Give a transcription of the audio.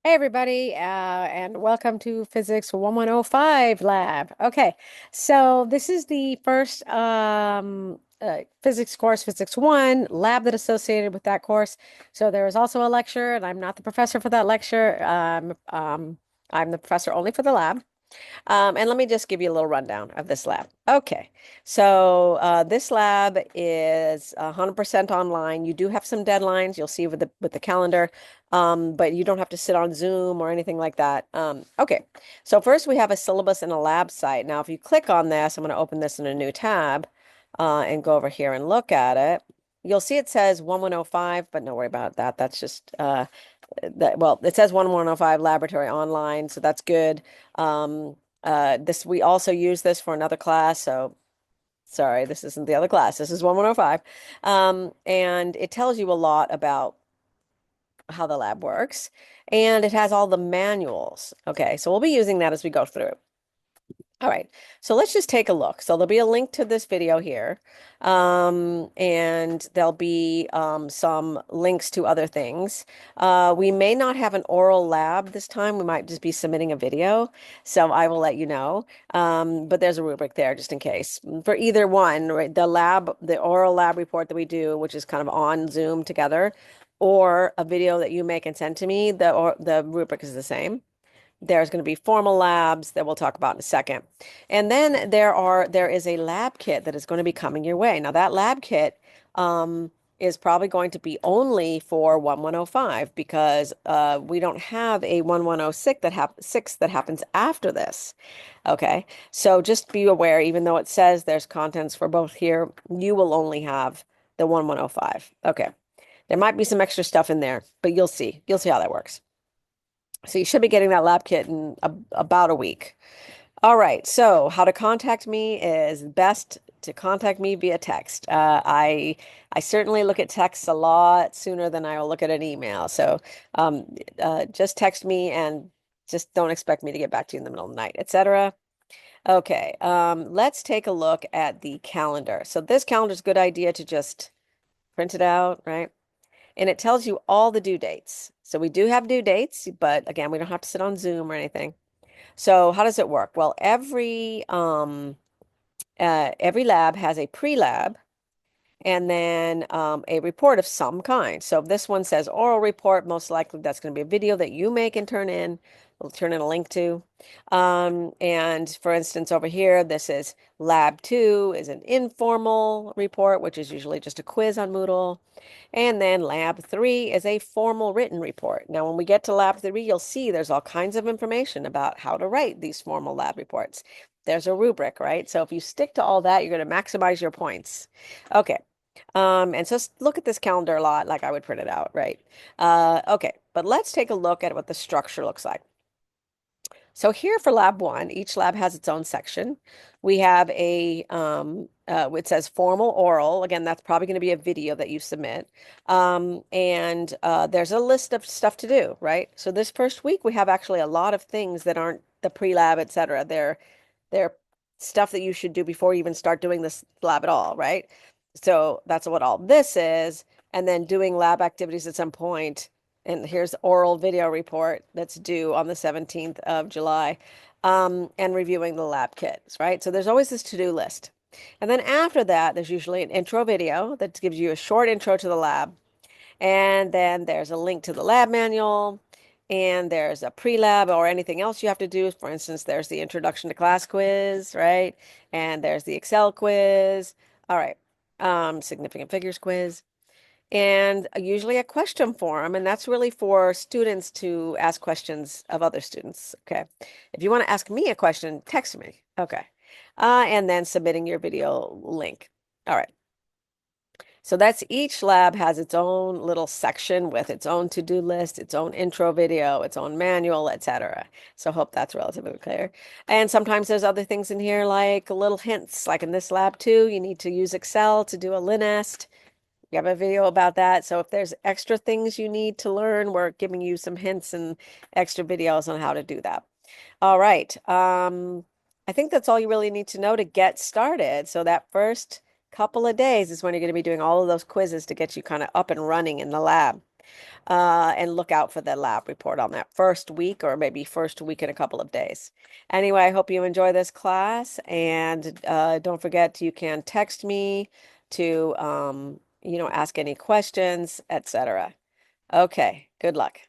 Hey everybody, and welcome to Physics 1105 Lab. Okay, so this is the first physics course, Physics 1, lab that associated with that course. So there is also a lecture, and I'm not the professor for that lecture. I'm the professor only for the lab. And let me just give you a little rundown of this lab. Okay, so this lab is 100% online. You do have some deadlines. You'll see with the calendar, but you don't have to sit on Zoom or anything like that. Okay, so first we have a syllabus and a lab site. Now, if you click on this, I'm going to open this in a new tab and go over here and look at it. You'll see it says 1105, but don't worry about that. That's just well, it says 1105 laboratory online, so that's good. This we also use this for another class, so sorry, this isn't the other class. This is 1105. And it tells you a lot about how the lab works, and it has all the manuals. Okay, so we'll be using that as we go through. All right, so let's just take a look. So there'll be a link to this video here, and there'll be some links to other things. We may not have an oral lab this time. We might just be submitting a video, so I will let you know. But there's a rubric there just in case. For either one, right, the oral lab report that we do, which is kind of on Zoom together, or a video that you make and send to me, the rubric is the same. There's going to be formal labs that we'll talk about in a second. And then there is a lab kit that is going to be coming your way. Now that lab kit is probably going to be only for 1105 because we don't have a 1106 six that happens after this. Okay. So just be aware, even though it says there's contents for both here, you will only have the 1105. Okay. There might be some extra stuff in there, but you'll see. You'll see how that works. So you should be getting that lab kit in about a week. All right, so how to contact me is best to contact me via text. I certainly look at texts a lot sooner than I will look at an email. So just text me and just don't expect me to get back to you in the middle of the night, etc. Okay, let's take a look at the calendar. So this calendar is a good idea to just print it out, right? And it tells you all the due dates. So we do have due dates, but again, we don't have to sit on Zoom or anything. So how does it work? Well, every lab has a pre-lab and then a report of some kind. So if this one says oral report, most likely that's going to be a video that you make and turn in. We'll turn in a link to. And for instance, over here, this is Lab 2 is an informal report, which is usually just a quiz on Moodle. And then Lab 3 is a formal written report. Now, when we get to Lab 3, you'll see there's all kinds of information about how to write these formal lab reports. There's a rubric, right? So if you stick to all that, you're going to maximize your points. Okay. And so look at this calendar a lot, like I would print it out, right? Okay, but let's take a look at what the structure looks like. So here for lab one, each lab has its own section. We have it says formal oral. Again, that's probably going to be a video that you submit. And there's a list of stuff to do, right? So this first week, we have actually a lot of things that aren't the pre-lab, et cetera. They're stuff that you should do before you even start doing this lab at all, right? So that's what all this is. And then doing lab activities at some point. And here's oral video report that's due on the 17th of July, and reviewing the lab kits, right? So there's always this to-do list. And then after that, there's usually an intro video that gives you a short intro to the lab. And then there's a link to the lab manual, and there's a pre-lab or anything else you have to do. For instance, there's the introduction to class quiz, right? And there's the Excel quiz. All right. Significant figures quiz. And usually a question form, and that's really for students to ask questions of other students. Okay. If you want to ask me a question, text me. Okay. And then submitting your video link. All right. So that's each lab has its own little section with its own to-do list, its own intro video, its own manual, etc. So hope that's relatively clear. And sometimes there's other things in here like little hints, like in this lab too, you need to use Excel to do a LinEst. We have a video about that. So if there's extra things you need to learn, we're giving you some hints and extra videos on how to do that. All right. I think that's all you really need to know to get started. So that first couple of days is when you're going to be doing all of those quizzes to get you kind of up and running in the lab. and look out for the lab report on that first week or maybe first week in a couple of days. Anyway, I hope you enjoy this class, and don't forget you can text me to ask any questions, etc. Okay, good luck.